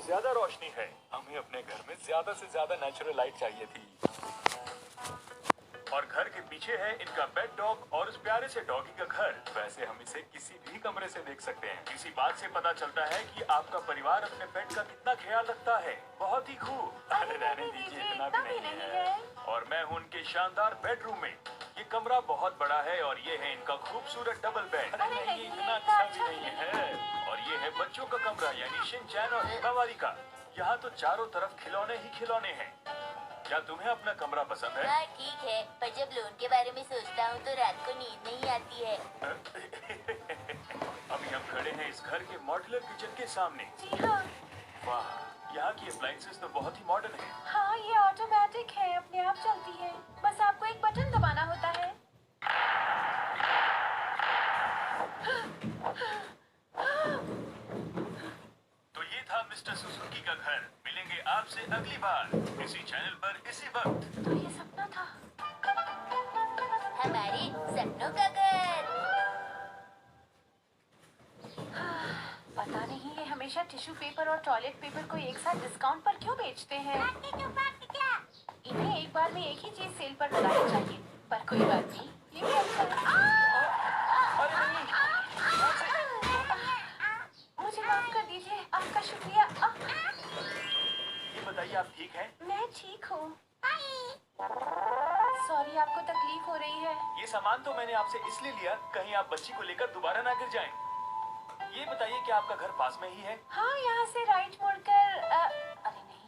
ज्यादा रोशनी है। हमें अपने घर में ज्यादा से ज्यादा नेचुरल लाइट चाहिए थी। और घर के पीछे है इनका पेट डॉग और उस प्यारे से डॉगी का घर। वैसे हम इसे किसी भी कमरे से देख सकते हैं। इसी बात से पता चलता है कि आपका परिवार अपने पेट का कितना ख्याल रखता है। बहुत ही खूब। अरे रहने दीजिए, इतना भी नहीं है। और मैं हूँ उनके शानदार बेडरूम में। ये कमरा बहुत बड़ा है और ये है इनका खूबसूरत डबल बेड। अरे नहीं, इतना अच्छा भी नहीं है। और ये है बच्चों का कमरा यानी शिनचैन और हिमावारी का। यहाँ तो चारों तरफ खिलौने ही खिलौने हैं। क्या तुम्हें अपना कमरा पसंद है? हाँ ठीक है, पर जब लोन के बारे में सोचता हूँ तो रात को नींद नहीं आती है। अभी हम खड़े हैं इस घर के मॉड्यूलर किचन के सामने। जी हाँ। वाह, यहाँ की अप्लायंसेस तो बहुत ही मॉडर्न है। हाँ, ये ऑटोमेटिक है, अपने आप चलती है। बस आपको एक बटन दबाना होता है। तो ये था मिस्टर सुजुकी का घर। मिलेंगे आपसे अगली बार इसी चैनल पर इसी वक्त। तो ये सपना था। हमारे सपनों का घर। पता नहीं ये हमेशा टिश्यू पेपर और टॉयलेट पेपर को एक साथ डिस्काउंट पर क्यों बेचते हैं। इन्हें एक बार में एक ही चीज सेल पर लगानी चाहिए। पर कोई बात नहीं, ये भी अच्छा है। अरे नहीं, मुझे माफ कर दीजिए, आपका शुक्रिया। ये बताइए आप ठीक हैं? मैं ठीक हूँ। सॉरी, आपको तकलीफ हो रही है। ये सामान तो मैंने आपसे इसलिए लिया कहीं आप बच्ची को लेकर दोबारा ना गिर जाएं। ये बताइए कि आपका घर पास में ही है? हाँ, यहाँ से राइट मुड़कर अरे नहीं,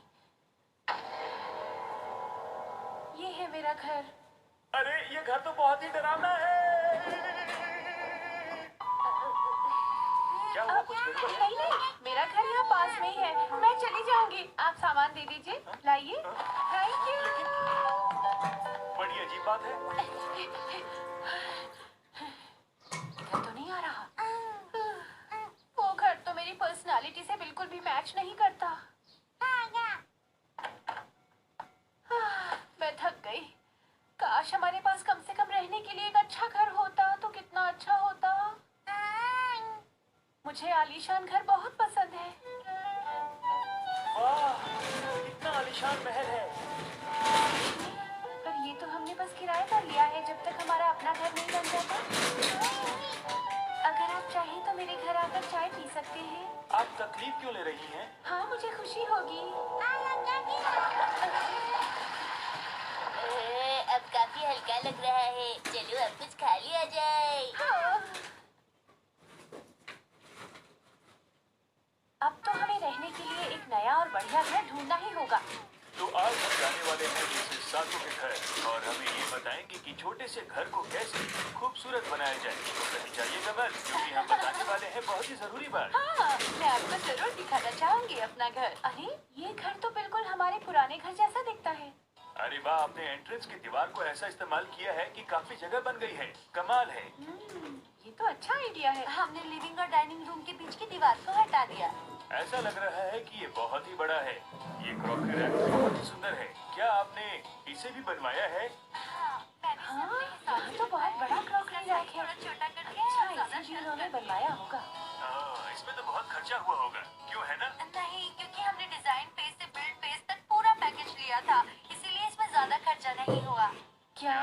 ये है मेरा घर। अरे ये घर तो बहुत ही डरावना है। क्या हुआ, कुछ गड़बड़ है? नहीं नहीं, मेरा घर यहाँ पास में ही है। मैं चली जाऊंगी, आप सामान दे दीजिए। लाइए। Thank you. बड़ी अजीब बात है। इधर तो नहीं आ रहा। वो घर तो मेरी पर्सनालिटी से बिल्कुल भी मैच नहीं करता। मैं थक गई। काश हमारे पास कम से कम रहने के लिए एक अच्छा घर होता तो कितना अच्छा होता। मुझे आलीशान घर बहुत पसंद है। वाह, कितना आलीशान महल है। पर ये तो हमने बस किराए पर लिया है जब तक हमारा अपना घर नहीं बन जाता। अगर आप चाहें तो मेरे घर आकर चाय पी सकते हैं। आप तकलीफ क्यों ले रही हैं? हाँ, मुझे खुशी होगी। अब काफी हल्का लग रहा है। चलो अब कुछ खा लिया जाए। हाँ। अब तो हमें रहने के लिए एक नया और बढ़िया घर ढूंढना ही होगा। तो आज हम जाने वाले हैं मिसेस सातो के घर और हमें ये बताएंगे कि छोटे से घर को कैसे खूबसूरत बनाया जाए। तो कहीं जाइएगा मत, क्योंकि हम बताने वाले हैं बहुत ही जरूरी बात। हाँ, मैं आपको जरूर दिखाना चाहूंगी अपना घर। अरे, ये घर तो बिल्कुल हमारे पुराने घर जैसा दिखता है। अरे वाह, आपने एंट्रेंस की दीवार को ऐसा इस्तेमाल किया है कि काफी जगह बन गई है। कमाल है। ये तो अच्छा आइडिया है। हमने लिविंग और डाइनिंग रूम के बीच की दीवार को हटा दिया। ऐसा लग रहा है कि ये बहुत ही बड़ा है। ये क्रॉकरी रैक बहुत ही सुंदर है। क्या आपने इसे भी बनवाया है? हाँ, ये तो बहुत बड़ा क्रॉकरी रैक है। अच्छा, इसे उन्होंने बनवाया होगा। इसमें तो बहुत खर्चा हुआ होगा, क्यों है ना? नहीं, क्योंकि हमने डिजाइन पेज से बिल्ड पेज तक पूरा पैकेज लिया था, इसीलिए इसमें ज्यादा खर्चा नहीं हुआ। क्या?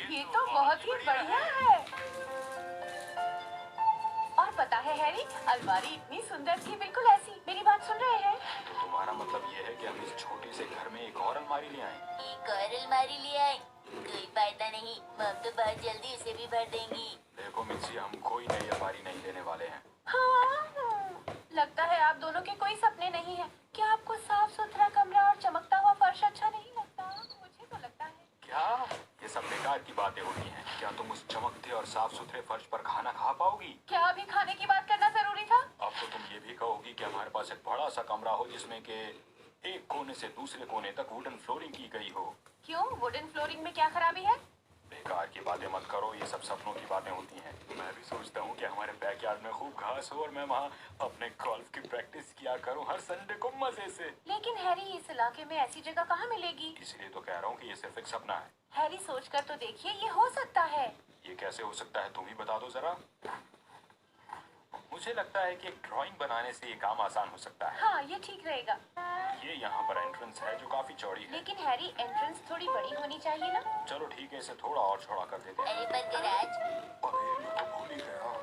ये तो बहुत ही बढ़िया है। और पता है हैरी, अलमारी इतनी सुंदर थी, बिल्कुल ऐसी। मेरी बात सुन रहे हैं? तो तुम्हारा मतलब ये है कि हम इस छोटे से घर में एक और अलमारी ले आए? एक और अलमारी ले आए, कोई फायदा नहीं। मम तो बहुत जल्दी उसे भी भर देंगी। देखो मिक्सी, हम कोई नई अलमारी नहीं लेने वाले हैं। हाँ, लगता है आप दोनों के कोई सपने नहीं है। क्या आपको साफ सुथरा कमरा और चमकता हुआ फर्श अच्छा नहीं लगता? मुझे तो लगता है। क्या ये सब बेकार की बातें होती हैं? क्या तुम उस चमकते और साफ सुथरे फर्श पर खाना खा पाओगी? क्या अभी खाने की बात करना जरूरी था? अब तो तुम ये भी कहोगी कि हमारे पास एक बड़ा सा कमरा हो जिसमें के एक कोने से दूसरे कोने तक वुडन फ्लोरिंग की गई हो। क्यों, वुडन फ्लोरिंग में क्या खराबी है? बेकार की बातें मत करो, ये सब सपनों की बातें होती हैं। मैं भी सोचता हूँ कि हमारे बैकयार्ड में खूब घास हो और मैं वहाँ अपने गोल्फ की प्रैक्टिस किया करूँ हर संडे को मजे से। लेकिन हैरी, इस इलाके में ऐसी जगह कहाँ मिलेगी? इसलिए तो कह रहा हूँ कि ये सिर्फ एक सपना है। हैरी, सोचकर तो देखिए, ये हो सकता है। ये कैसे हो सकता है, तुम ही बता दो जरा। मुझे लगता है कि एक ड्राइंग बनाने से ये काम आसान हो सकता है। हाँ, ये ठीक रहेगा। ये यहाँ पर एंट्रेंस है जो काफी चौड़ी है। लेकिन हैरी, एंट्रेंस थोड़ी बड़ी होनी चाहिए ना? चलो ठीक है, इसे थोड़ा और चौड़ा कर देते हैं। अरे पर गैराज, अरे मैं तो भूल ही गया।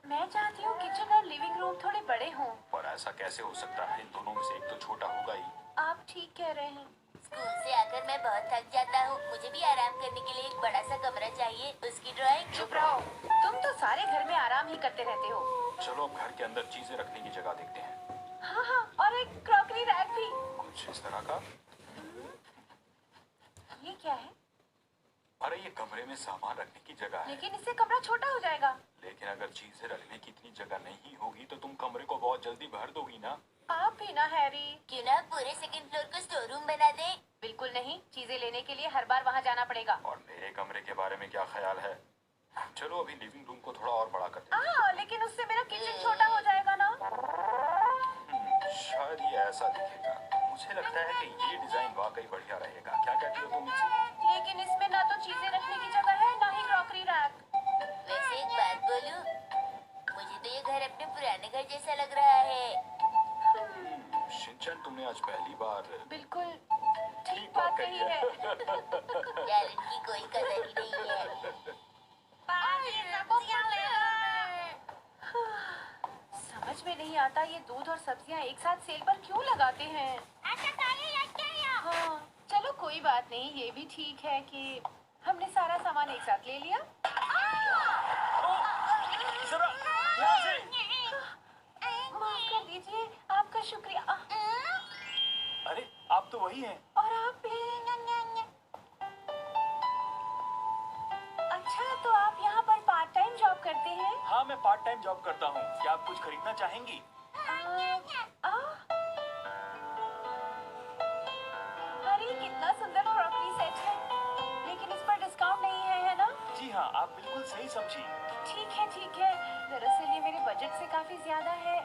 मैं चाहती हूँ किचन और लिविंग रूम थोड़े बड़े हों। पर ऐसा कैसे हो सकता है? इन दोनों में से एक तो छोटा होगा ही। आप ठीक कह रहे हैं। स्कूल से आकर मैं बहुत थक जाता हूँ। मुझे भी आराम करने के लिए एक बड़ा सा कमरा चाहिए। उसकी ड्राइंग। चुप रहो, तुम तो सारे घर में आराम ही करते रहते हो। चलो अब घर के अंदर चीजें रखने की जगह देखते हैं। हाँ हाँ, और एक क्रॉकरी रैक भी। कुछ इस तरह का। ये क्या है? अरे ये कमरे में सामान रखने की जगह है। लेकिन इससे कमरा छोटा हो जाएगा। लेकिन अगर चीजें रखने की इतनी जगह नहीं होगी तो तुम कमरे को बहुत जल्दी भर दोगी ना। आप भी ना हैरी। क्यों ना पूरे सेकंड फ्लोर को स्टोर रूम बना दे? बिल्कुल नहीं, चीजें लेने के लिए हर बार वहाँ जाना पड़ेगा। और मेरे कमरे के बारे में क्या ख्याल है? चलो अभी लिविंग रूम को थोड़ा और बड़ा करते हैं। हाँ, लेकिन उससे मेरा किचन छोटा हो जाएगा ना। शायद ये ऐसा दिखेगा। मुझे लगता है कि ये डिजाइन वाकई बढ़िया रहेगा। क्या कहती हो तुम इसे? लेकिन इसमें ना तो चीजें रखने की जगह है, ना ही क्रॉकरी रैक। वैसे एक बात बोलूं, मुझे तो ये घर अपने पुराने घर जैसा लग रहा है। शिनचैन, तुमने आज पहली बार बिल्कुल ठीक बात कही है। टैलेंट की कोई कदर ही नहीं है। समझ में नहीं आता ये दूध और सब्जियां एक साथ सेल पर क्यों लगाते हैं। हाँ, चलो कोई बात नहीं, ये भी ठीक है कि हमने सारा सामान एक साथ ले लिया। जरा यहाँ से। माफ कर दीजिए, आपका शुक्रिया। अरे आप तो वही हैं। और आप भी। अच्छा, तो आप यहाँ पर पार्ट टाइम जॉब करते हैं? हाँ, मैं पार्ट टाइम जॉब करता हूँ। क्या आप कुछ खरीदना चाहेंगी? अरे कितना सुंदर क्रॉकरी सेट है। लेकिन इस पर डिस्काउंट नहीं है ना? जी हाँ, आप बिल्कुल सही समझी। ठीक है ठीक है, दरअसल ये मेरे बजट से काफी ज्यादा है।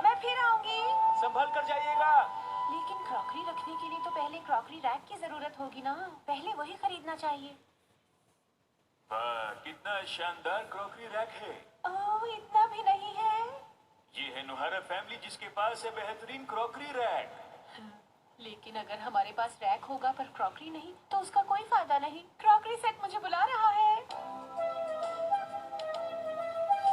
मैं फिर आऊंगी। संभल कर जाइएगा। लेकिन क्रॉकरी रखने के लिए तो पहले क्रॉकरी रैक की जरूरत होगी ना। पहले वही खरीदना चाहिए। वाह, कितना शानदार क्रॉकरी रैक है। ओह, इतना भी नहीं है। ये है नुहारा फैमिली जिसके पास है बेहतरीन क्रॉकरी रैक। लेकिन अगर हमारे पास रैक होगा पर क्रॉकरी नहीं तो उसका कोई फायदा नहीं। क्रॉकरी सेट मुझे बुला रहा है।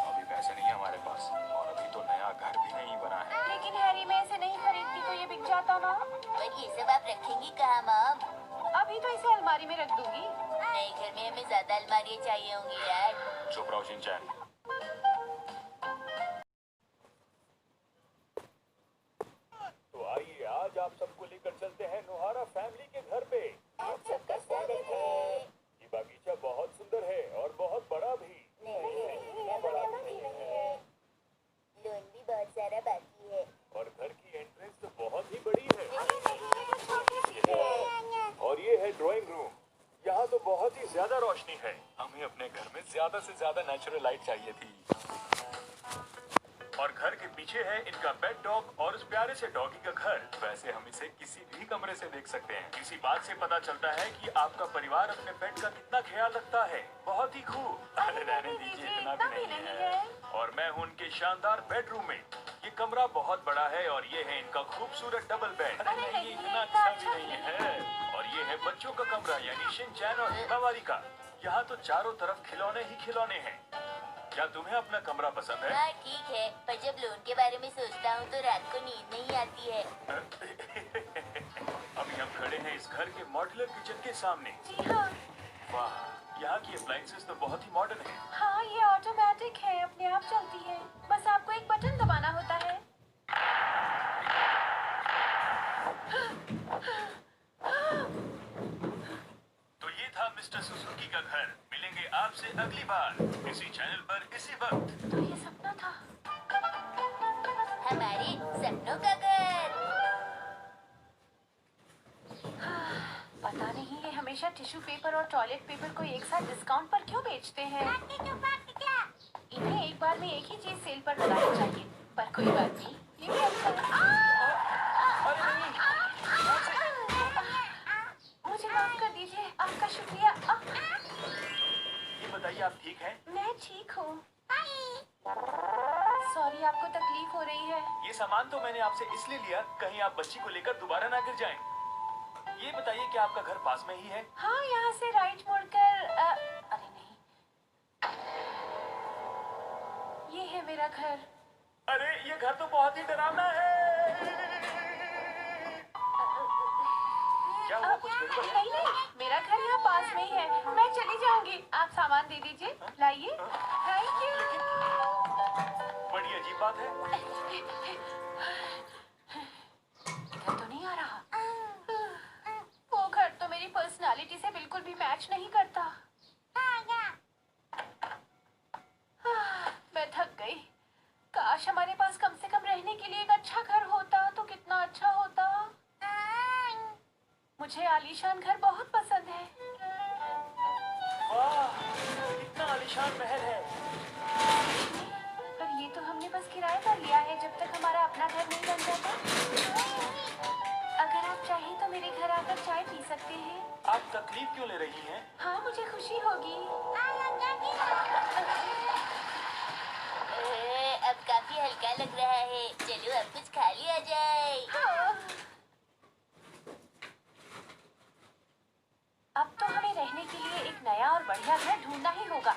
अभी पैसे नहीं है हमारे पास और अभी तो नया घर भी नहीं बना है। लेकिन हैरी, मैं इसे नहीं खरीदती तो ये बिक जाता ना। पर ये सब आप रखेंगी कहाँ मॉम? अभी तो इसे अलमारी में रख दूंगी। नए घर में हमें ज्यादा अलमारियाँ चाहिए होंगी यार। चुप रहो शिनचैन। तो आइए आज आप सबको लेकर चलते हैं नुहारा फैमिली के घर पे। आप सबका स्वागत है। ये बागीचा बहुत सुंदर है और बहुत बड़ा भी। लोन भी बहुत सारा बाकी है। और घर की एंट्रेंस तो बहुत ही बड़ी है। और ये है ड्राइंग रूम। यहाँ तो बहुत ही ज्यादा रोशनी है। हमें अपने घर में ज्यादा से ज्यादा नेचुरल लाइट चाहिए थी। और घर के पीछे है इनका पेट डॉग और उस प्यारे से डॉगी का घर। वैसे हम इसे किसी भी कमरे से देख सकते हैं। इसी बात से पता चलता है कि आपका परिवार अपने पेट का कितना ख्याल रखता है। बहुत ही खूब। अरे रहने दीजिए, इतना भी नहीं है। और मैं हूँ उनके शानदार बेडरूम में। ये कमरा बहुत बड़ा है और ये है इनका खूबसूरत डबल बेड। अरे नहीं, ये इतना अच्छा भी नहीं है। और ये है बच्चों का कमरा यानी शिनचैन और हिमावारी का। यहाँ तो चारों तरफ खिलौने ही खिलौने हैं। क्या तुम्हें अपना कमरा पसंद है? हाँ ठीक है, पर जब लोन के बारे में सोचता हूँ तो रात को नींद नहीं आती है। अभी हम खड़े हैं इस घर के मॉड्यूलर किचन के सामने। जी हाँ। वाह, यहाँ की अप्लायंसेस तो बहुत ही मॉडर्न है। हाँ, ये ऑटोमेटिक है, अपने आप चलती है। बस आपको एक बटन दबाना होता है। तो ये था मिस्टर सुजुकी का घर। मिलेंगे आपसे अगली बार इसी चैनल पर इसी वक्त। तो ये सपना था। हमारे सपनों का घर। पता नहीं ये हमेशा टिश्यू पेपर और टॉयलेट पेपर को एक साथ डिस्काउंट पर क्यों बेचते हैं। इन्हें एक बार में एक ही चीज सेल पर लगानी चाहिए। पर कोई बात नहीं, ये भी अच्छा है। अरे नहीं, मुझे माफ कर दीजिए, आपका शुक्रिया। ये बताइए आप ठीक हैं? मैं ठीक हूँ। सॉरी, आपको तकलीफ हो रही है। ये सामान तो मैंने आपसे इसलिए लिया कहीं आप बच्ची को लेकर दोबारा ना गिर जाएं। ये बताइए कि आपका घर पास में ही है? हाँ, यहाँ से राइट मुड़कर अरे नहीं, ये है मेरा घर। अरे ये घर तो बहुत ही डरावना है। क्या हुआ, कुछ गड़बड़ है? नहीं नहीं, मेरा घर यहाँ पास में ही है। मैं चली जाऊंगी, आप सामान दे दीजिए। लाइए। Thank you. बड़ी अजीब बात है। इधर तो नहीं आ रहा। वो घर तो मेरी पर्सनालिटी से बिल्कुल भी मैच नहीं करता। मैं थक गई। काश हमारे पास कम से कम रहने के लिए एक अच्छा घर होता तो कितना अच्छा होता। मुझे आलीशान घर बहुत पसंद है। वाह, कितना आलीशान महल है। पर ये तो हमने बस किराए पर लिया है जब तक हमारा अपना घर नहीं बन जाता। अगर आप चाहें तो मेरे घर आकर चाय पी सकते हैं। आप तकलीफ क्यों ले रही हैं? हाँ, मुझे खुशी होगी। अब काफी हल्का लग रहा है। चलो अब कुछ खा लिया जाए। हाँ। अब तो हमें रहने के लिए एक नया और बढ़िया घर ढूंढना ही होगा।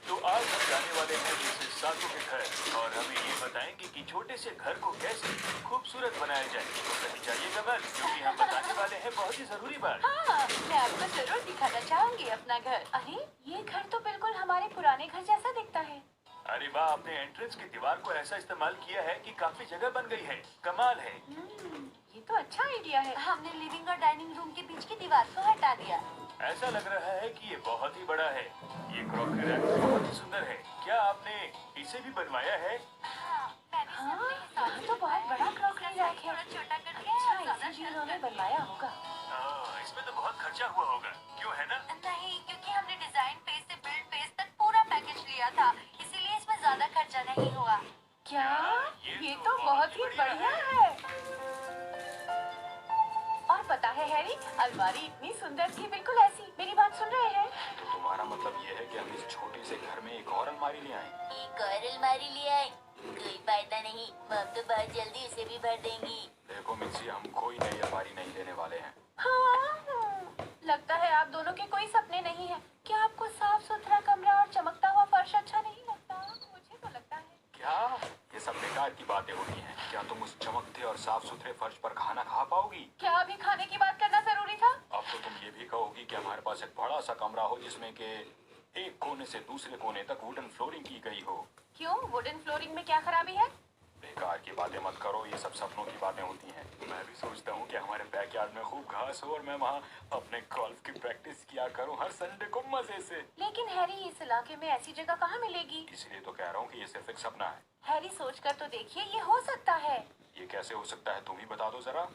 तो आज हम जाने वाले हैं दूसरे सासू के घर और हमें ये बताएंगे कि छोटे से घर को कैसे खूबसूरत बनाया जाए। तो सही चाहिएगा बस, क्योंकि हम बताने वाले हैं बहुत ही जरूरी बात। हाँ, मैं आपको जरूर दिखाना चाहूंगी अपना घर। अरे, ये घर तो बिल्कुल हमारे पुराने घर जैसा दिखता है। अरे वाह, आपने एंट्रेंस की दीवार को ऐसा इस्तेमाल किया है कि काफी जगह बन गई है। कमाल है। ये तो अच्छा आइडिया है। हमने लिविंग और डाइनिंग रूम के बीच की दीवार को हटा दिया। ऐसा लग रहा है कि ये बहुत ही बड़ा है। ये क्रॉकरी रैक बहुत ही सुंदर है। क्या आपने इसे भी बनवाया है? हाँ, मैंने हाँ, अपने हिसाब यहाँ से तो बहुत बड़ा क्रॉकरी रैक है। थोड़ा छोटा करके अच्छा, ज्यादा इसी जिन्होंने बनवाया होगा। इसमें तो बहुत खर्चा हुआ होगा, क्यों है ना? नहीं, क्योंकि हमने डिजाइन पेज से बिल्ड पेज तक पूरा पैकेज लिया था, इसीलिए इसमें ज्यादा खर्चा नहीं हुआ। क्या? ये ये तो तो बहुत ही बढ़िया बढ़िया है। और पता है हैरी, अलमारी इतनी सुंदर थी, बिल्कुल ऐसी। मेरी बात सुन रहे हैं? तो तुम्हारा मतलब ये है कि हम इस छोटे से घर में एक और अलमारी ले आए? एक और अलमारी ले आए, कोई फायदा नहीं। मम तो बहुत जल्दी उसे भी भर देंगी। देखो मिक्सी, हम कोई नई अलमारी नहीं लेने वाले हैं। हाँ, लगता है आप दोनों के कोई सपने नहीं है। क्या आपको साफ सुथरा कमरा और चमकता हुआ फर्श अच्छा नहीं लगता? मुझे तो लगता है। क्या ये सब बेकार की बातें होती हैं? क्या तुम उस चमकते और साफ सुथरे फर्श पर खाना खा पाओगी? क्या अभी खाने की बात करना जरूरी था? अब तो तुम ये भी कहोगी कि हमारे पास एक बड़ा सा कमरा हो जिसमें के एक कोने से दूसरे कोने तक वुडन फ्लोरिंग की गई हो। क्यों? वुडन फ्लोरिंग में क्या खराबी है? बेकार की बातें मत करो, ये सब सपनों की बातें होती हैं। मैं भी सोचता हूँ कि हमारे बैकयार्ड में खूब घास हो और मैं वहाँ अपने गोल्फ की प्रैक्टिस किया करूँ हर संडे को मजे से। लेकिन हैरी, इस इलाके में ऐसी जगह कहाँ मिलेगी? इसलिए तो कह रहा हूँ कि ये सिर्फ एक सपना है। हैरी, सोचकर तो देखिए, ये हो सकता है। ये कैसे हो सकता है, तुम ही बता दो जरा।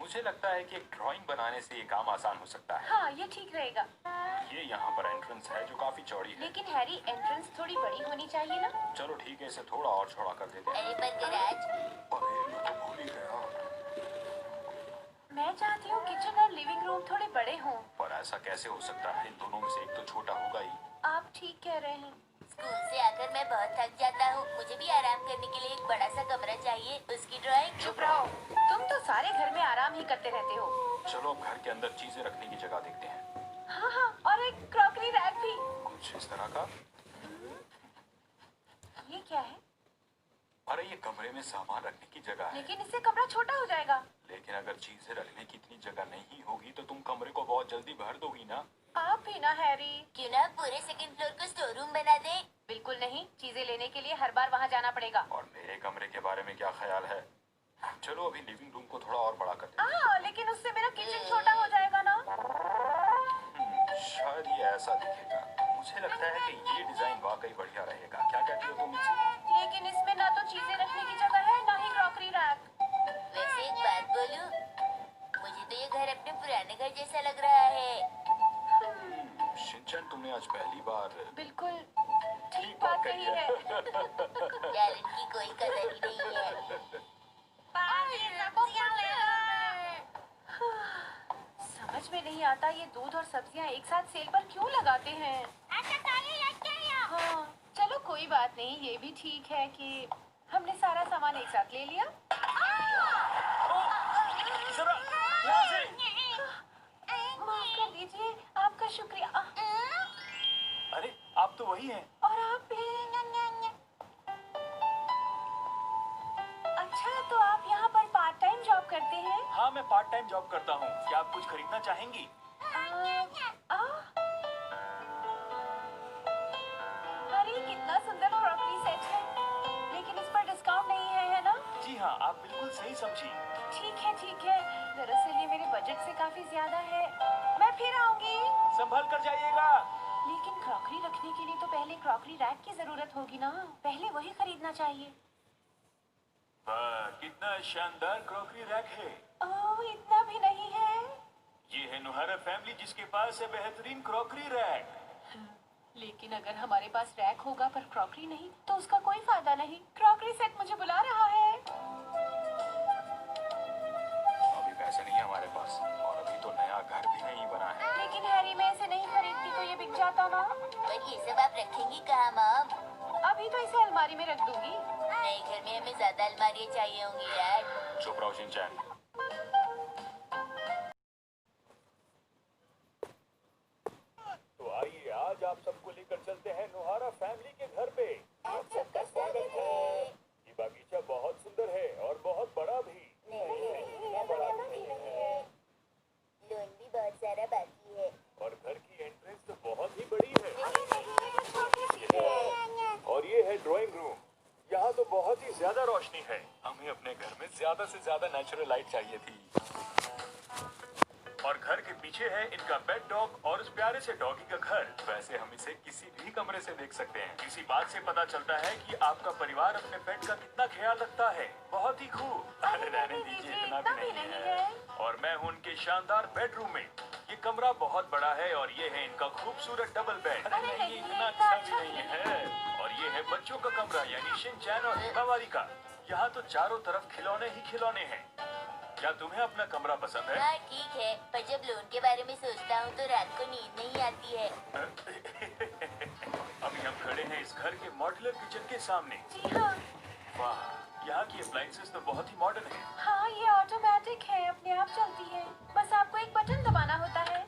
मुझे लगता है कि एक ड्राइंग बनाने से ये काम आसान हो सकता है। हाँ, ये ठीक रहेगा। ये यहाँ पर एंट्रेंस है जो काफी चौड़ी है। लेकिन हैरी, एंट्रेंस थोड़ी बड़ी होनी चाहिए ना? चलो ठीक है, इसे थोड़ा और चौड़ा कर देते हैं। अरे पर गैराज, अरे मैं तो भूल ही गया। मैं चाहती हूँ किचन और लिविंग रूम थोड़े बड़े हों। पर ऐसा कैसे हो सकता है, इन दोनों में से एक तो छोटा होगा ही। आप ठीक कह रहे हैं। स्कूल से आकर मैं बहुत थक जाता हूँ। मुझे भी आराम करने के लिए एक बड़ा सा कमरा चाहिए। उसकी ड्राइंग। चुप रहो, तुम तो सारे घर में आराम ही करते रहते हो। चलो अब घर के अंदर चीजें रखने की जगह देखते हैं। हाँ हाँ, और एक क्रॉकरी रैक भी। कुछ इस तरह का। ये क्या है? अरे ये कमरे में सामान रखने की जगह है। लेकिन इससे कमरा छोटा हो जाएगा। लेकिन अगर चीजें रखने की इतनी जगह नहीं होगी तो तुम कमरे को बहुत जल्दी भर दोगी ना। आप भी ना हैरी। क्यों ना पूरे सेकंड फ्लोर को स्टोर रूम बना दे? बिल्कुल नहीं, चीजें लेने के लिए हर बार वहाँ जाना पड़ेगा। और मेरे कमरे के बारे में क्या ख्याल है? चलो अभी लिविंग रूम को थोड़ा और बड़ा करते हैं। लेकिन उससे मेरा किचन छोटा हो जाएगा ना। शायद ये ऐसा दिखेगा। मुझे लगता है कि ये डिजाइन वाकई बढ़िया रहेगा। क्या कहती हो तुम इसे? लेकिन इसमें ना तो चीजें रखने की जगह है, ना ही क्रॉकरी रैक। वैसे एक बात बोलूं, मुझे तो ये घर अपने पुराने घर जैसा लग रहा है। शिनचैन, तुमने आज पहली बार बिल्कुल ठीक बात कही है। टैलेंट की कोई कदर ही नहीं है। समझ में नहीं आता ये दूध और सब्जियां एक साथ सेल पर क्यों लगाते हैं। हाँ, बात नहीं, ये भी ठीक है कि हमने सारा सामान एक साथ ले लिया। जरा ध्यान से। माफ कर दीजिए, आपका शुक्रिया। अरे आप तो वही हैं। और आप भी। अच्छा, तो आप यहाँ पर पार्ट टाइम जॉब करते हैं? हाँ, मैं पार्ट टाइम जॉब करता हूँ। क्या आप कुछ खरीदना चाहेंगी? अरे कितना सुंदर क्रॉकरी सेट है, लेकिन इस पर डिस्काउंट नहीं है ना? जी हाँ, आप बिल्कुल सही समझी। ठीक है ठीक है, दरअसल ये मेरे बजट से काफी ज्यादा है। मैं फिर आऊंगी। संभल कर जाइएगा। लेकिन क्रॉकरी रखने के लिए तो पहले क्रॉकरी रैक की जरूरत होगी ना, पहले वही खरीदना चाहिए। वाह, कितना शानदार क्रॉकरी रैक है। ओह, इतना भी नहीं है। ये है नुहारा फैमिली जिसके पास है बेहतरीन क्रॉकरी रैक। लेकिन अगर हमारे पास रैक होगा पर क्रॉकरी नहीं, तो उसका कोई फायदा नहीं। क्रॉकरी सेट मुझे बुला रहा है। अभी पैसे नहीं है हमारे पास, और अभी तो नया घर भी नहीं बना है। लेकिन हैरी, मैं इसे नहीं खरीदती तो ये बिक जाता ना। पर ये सब आप रखेंगी कहाँ मॉम? अभी तो इसे अलमारी में रख दूंगी। नए घर में हमें ज्यादा अलमारियाँ चाहिए होंगी यार। चुप रहो शिनचैन। तो आइए आज आप सबको लेकर चलते हैं नुहारा फैमिली के घर पे। आप सबका स्वागत है। ये बागीचा बहुत सुंदर है और बहुत बड़ा भी। लोन भी बहुत सारा बाकी है। और घर की एंट्रेंस तो बहुत ही बड़ी है। और ये है ड्राइंग रूम। यहाँ तो बहुत ही ज्यादा रोशनी है। हमें अपने घर में ज्यादा से ज्यादा नेचुरल लाइट चाहिए थी। और घर के पीछे है इनका पेट डॉग और उस प्यारे से डॉगी का घर। वैसे हम इसे किसी भी कमरे से देख सकते हैं। इसी बात से पता चलता है कि आपका परिवार अपने पेट का कितना ख्याल रखता है। बहुत ही खूब। अरे रहने दीजिए, इतना भी नहीं है। और मैं हूँ उनके शानदार बेडरूम में। ये कमरा बहुत बड़ा है और ये है इनका खूबसूरत डबल बेड। अरे नहीं, इतना अच्छा भी नहीं है। और ये है बच्चों का कमरा, यानी शिनचैन और हिमावारी का। यहाँ तो चारों तरफ खिलौने ही खिलौने हैं। क्या तुम्हें अपना कमरा पसंद है? हाँ ठीक है, पर जब लोन के बारे में सोचता हूँ तो रात को नींद नहीं आती है। अभी हम खड़े हैं इस घर के मॉड्यूलर किचन के सामने। जी हाँ। वाह, यहाँ की अप्लायंसेस तो बहुत ही मॉडर्न है। हाँ, ये ऑटोमेटिक है, अपने आप चलती है। बस आपको एक बटन दबाना होता है।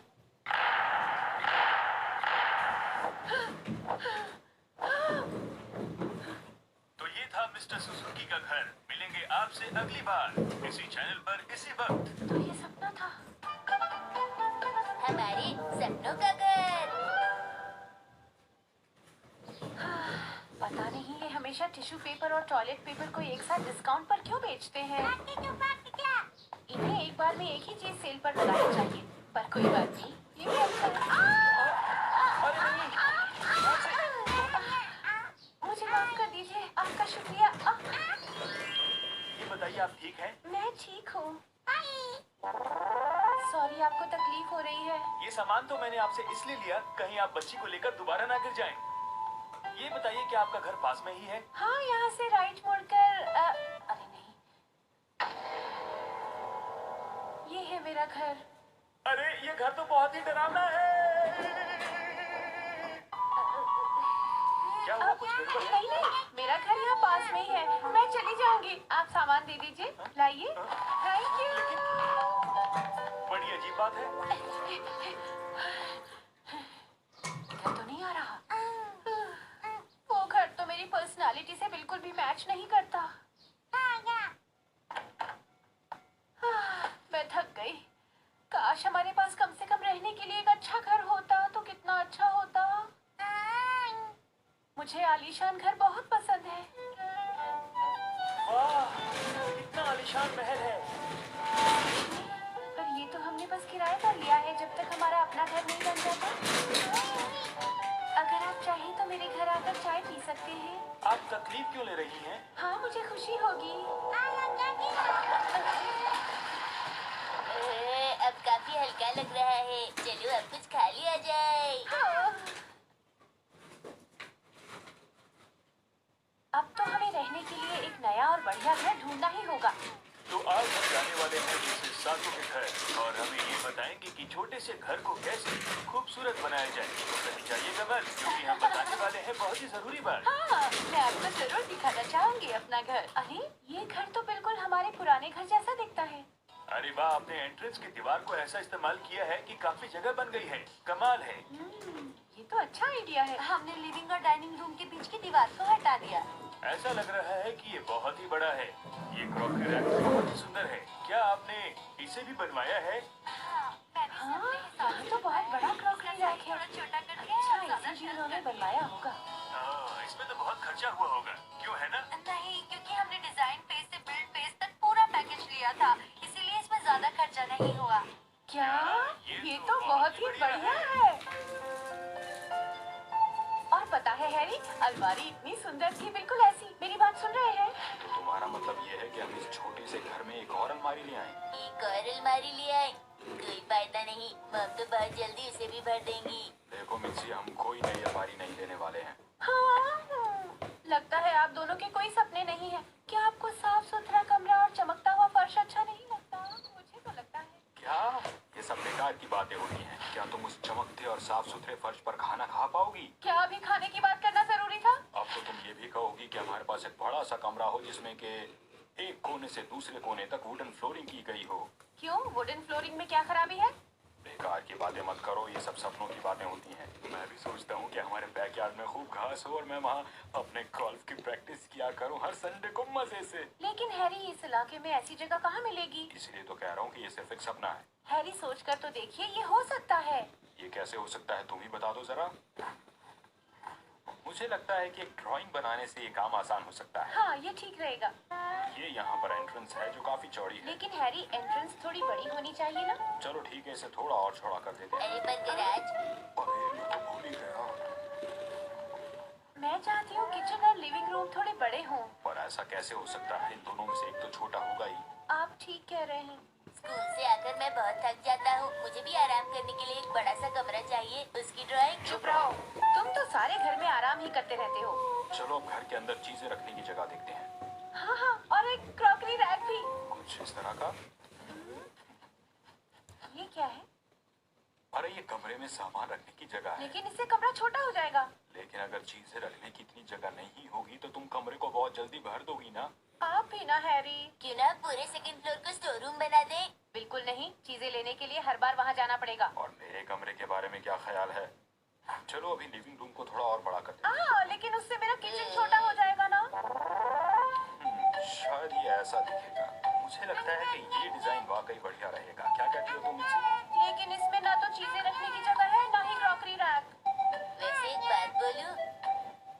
तो ये था मिस्टर सुजुकी का घर। मिलेंगे आपसे अगली बार इसी चैनल पर इसी वक्त। तो ये सपना था। हमारे सपनों का घर। पता नहीं ये हमेशा टिश्यू पेपर और टॉयलेट पेपर को एक साथ डिस्काउंट पर क्यों बेचते हैं। इन्हें एक बार में एक ही चीज सेल पर लगानी चाहिए, पर कोई बात नहीं, ये भी अच्छा है। अरे नहीं, मुझे माफ कर दीजिए, आपका शुक्रिया। ये बताइए आप ठीक हैं? मैं ठीक हूँ। सॉरी, आपको तकलीफ हो रही है। ये सामान तो मैंने आपसे इसलिए लिया कहीं आप बच्ची को लेकर दोबारा ना गिर जाएं। ये बताइए कि आपका घर पास में ही है? हाँ, यहाँ से राइट मुड़कर अरे नहीं, ये है मेरा घर। अरे ये घर तो बहुत ही डरावना है। क्या हुआ, कुछ गड़बड़ है? नहीं नहीं, मेरा घर यहाँ पास में ही है। मैं चली जाऊंगी, आप सामान दे दीजिए। लाइए। Thank you. बड़ी अजीब बात है। इधर तो नहीं आ रहा। वो घर तो मेरी पर्सनालिटी से बिल्कुल भी मैच नहीं करता। मैं थक गई। काश हमारे पास कम से कम रहने के लिए एक अच्छा घर होता तो कितना अच्छा होता। मुझे आलीशान घर बहुत पसंद है। वाह, कितना आलीशान महल है। पर ये तो हमने बस किराए पर लिया है, जब तक हमारा अपना घर नहीं बन जाता। अगर आप चाहें तो मेरे घर आकर चाय पी सकते हैं। आप तकलीफ क्यों ले रही हैं? हाँ, मुझे खुशी होगी। अब काफी हल्का लग रहा है। चलो अब कुछ खा लिया जाए। अब तो हमें रहने के लिए एक नया और बढ़िया घर ढूंढना ही होगा। तो आज हम जाने वाले हैं मिसेस सासू के घर और हमें ये बताएंगे कि छोटे से घर को कैसे खूबसूरत बनाया जाए। तो कहीं जाइएगा मत, क्योंकि हम बताने वाले हैं बहुत ही सी जरूरी बात। हाँ, मैं आपको जरूर दिखाना चाहूंगी अपना घर। अरे ये घर तो बिल्कुल हमारे पुराने घर जैसा दिखता है। अरे वाह, आपने एंट्रेंस की दीवार को ऐसा इस्तेमाल किया है कि काफी जगह बन गई है। कमाल है। ये तो अच्छा आइडिया है। हमने लिविंग और डाइनिंग रूम के बीच की दीवार को हटा दिया। ऐसा लग रहा है कि ये बहुत ही बड़ा है। ये क्रॉकरी रैक बहुत ही सुंदर है। क्या आपने इसे भी बनवाया है? हाँ, ये तो बहुत बड़ा क्रॉकरी रैक है। थोड़ा छोटा करके अच्छा, ज्यादा इसी भी इन्होंने बनवाया होगा। इसमें तो बहुत खर्चा हुआ होगा, क्यों है ना? नहीं, क्योंकि हमने डिजाइन पेज से बिल्ड पेज तक पूरा पैकेज लिया था, इसीलिए इसमें ज्यादा खर्चा नहीं हुआ। क्या? ये ये तो तो बहुत ही बढ़िया बढ़िया है। है। और पता है हैरी, अलमारी इतनी सुंदर थी, बिल्कुल ऐसी। मेरी बात सुन रहे हैं? तो तुम्हारा मतलब ये है कि हम इस छोटे से घर में एक और अलमारी ले आए? एक और अलमारी ले आए, कोई फायदा नहीं। मम तो बहुत जल्दी उसे भी भर देंगी। देखो मिर्ची, हम कोई नई अलमारी नहीं लेने वाले हैं। हाँ, लगता है आप दोनों के कोई सपने नहीं है। क्या आपको साफ सुथरा कमरा और चमकता हुआ फर्श अच्छा नहीं लगता? मुझे तो लगता है। क्या ये सब बेकार की बातें होती हैं? क्या तुम उस चमकते और साफ सुथरे फर्श पर खाना खा पाओगी? क्या अभी खाने की बात करना जरूरी था? अब तो तुम ये भी कहोगी कि हमारे पास एक बड़ा सा कमरा हो जिसमें के एक कोने से दूसरे कोने तक वुडन फ्लोरिंग की गई हो। क्यों? वुडन फ्लोरिंग में क्या खराबी है? बेकार की बातें मत करो, ये सब सपनों की बातें होती हैं। मैं भी सोचता हूँ कि हमारे बैकयार्ड में खूब घास हो और मैं वहाँ अपने गोल्फ की प्रैक्टिस किया करूँ हर संडे को मजे से। लेकिन हैरी, इस इलाके में ऐसी जगह कहाँ मिलेगी? इसलिए तो कह रहा हूँ कि ये सिर्फ एक सपना है। हैरी, सोचकर तो देखिए, ये हो सकता है। ये कैसे हो सकता है, तुम ही बता दो जरा। मुझे लगता है कि एक ड्राइंग बनाने से ये काम आसान हो सकता है। हाँ, ये ठीक रहेगा। ये यहाँ पर एंट्रेंस है जो काफी चौड़ी है। लेकिन हैरी, एंट्रेंस थोड़ी बड़ी होनी चाहिए ना? चलो ठीक है, इसे थोड़ा और चौड़ा कर देते हैं। अरे पर गैराज, अरे मैं तो भूल ही गया। मैं चाहती हूँ किचन और लिविंग रूम थोड़े बड़े हों। पर ऐसा कैसे हो सकता है? इन दोनों में से एक तो छोटा होगा ही। आप ठीक कह रहे हैं। स्कूल से आकर मैं बहुत थक जाता हूँ। मुझे भी आराम करने के लिए एक बड़ा सा कमरा चाहिए। उसकी ड्राइंग। चुप रहो, तुम तो सारे घर में आराम ही करते रहते हो। चलो अब घर के अंदर चीजें रखने की जगह देखते हैं। हाँ हाँ, और एक क्रॉकरी रैक भी। कुछ इस तरह का। ये क्या है? अरे ये कमरे में सामान रखने की जगह है। लेकिन इससे कमरा छोटा हो जाएगा। लेकिन अगर चीजें रखने की इतनी जगह नहीं होगी तो तुम कमरे को बहुत जल्दी भर दोगी ना। आप भी ना हैरी। क्यों ना पूरे सेकंड फ्लोर को स्टोर रूम बना दे? बिल्कुल नहीं, चीजें लेने के लिए हर बार वहाँ जाना पड़ेगा। और मेरे कमरे के बारे में क्या ख्याल है? चलो अभी लिविंग रूम को थोड़ा और बड़ा करते हैं। लेकिन उससे मेरा किचन छोटा हो जाएगा ना। शायद ये ऐसा दिखेगा। मुझे लगता है कि ये डिजाइन वाकई बढ़िया रहेगा। क्या कहती हो तुम इसे? लेकिन इसमें ना तो चीजें रखने की जगह है, ना ही क्रॉकरी रैक। वैसे एक बात बोलूं,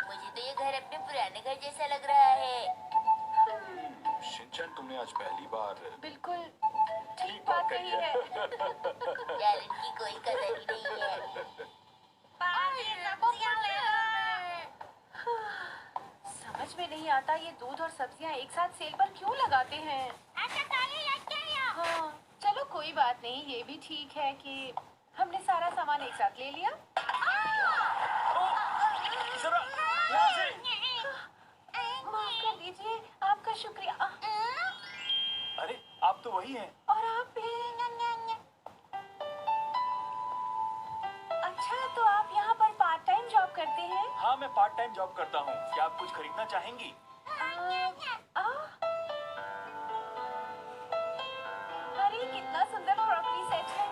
मुझे तो ये घर अपने पुराने घर जैसा लग रहा है। शिनचैन, तुमने आज पहली बार बिल्कुल ठीक बात कही है। टैलेंट की कोई कदर ही नहीं है। समझ में नहीं आता ये दूध और सब्जियां एक साथ सेल पर क्यों लगाते हैं। हाँ, चलो कोई बात नहीं, ये भी ठीक है कि हमने सारा सामान एक साथ ले लिया। जरा ध्यान से। माफ कर दीजिए, आपका शुक्रिया। अरे आप तो वही हैं। और आप भी। अच्छा, तो आप यहाँ पर पार्ट टाइम जॉब करते हैं? हाँ, मैं पार्ट टाइम जॉब करता हूँ। क्या आप कुछ खरीदना चाहेंगी? अरे कितना सुंदर क्रॉकरी सेट है।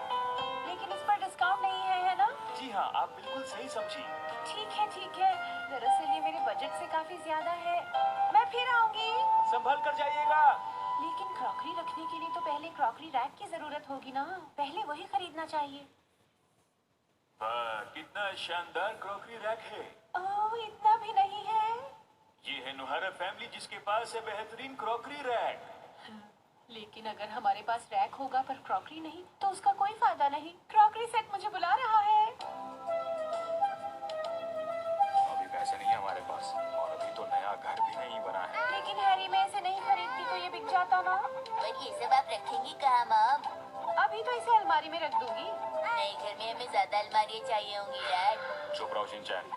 लेकिन इस पर डिस्काउंट नहीं है ना? जी हाँ, आप बिल्कुल सही समझी। ठीक है ठीक है, दरअसल ये मेरे बजट से काफी ज्यादा है। मैं फिर आऊंगी। संभल कर जाइएगा। लेकिन क्रॉकरी रखने के लिए तो पहले क्रॉकरी रैक की जरूरत होगी ना। पहले वही खरीदना चाहिए। वाह, कितना शानदार क्रॉकरी रैक है। ओह, इतना भी नहीं है। ये है नुहारा फैमिली जिसके पास है बेहतरीन क्रॉकरी रैक। लेकिन अगर हमारे पास रैक होगा पर क्रॉकरी नहीं, तो उसका कोई फायदा नहीं। क्रॉकरी सेट मुझे बुला रहा है। अभी पैसे नहीं है हमारे पास, और अभी तो नया घर भी नहीं बना है। लेकिन हैरी, मैं इसे नहीं खरीदती तो ये बिक जाता ना। पर ये सब आप रखेंगी कहाँ मॉम? अभी तो इसे अलमारी में रख दूंगी। नए घर में हमें ज्यादा अलमारियाँ चाहिए होंगी यार। चुप रहो शिनचैन,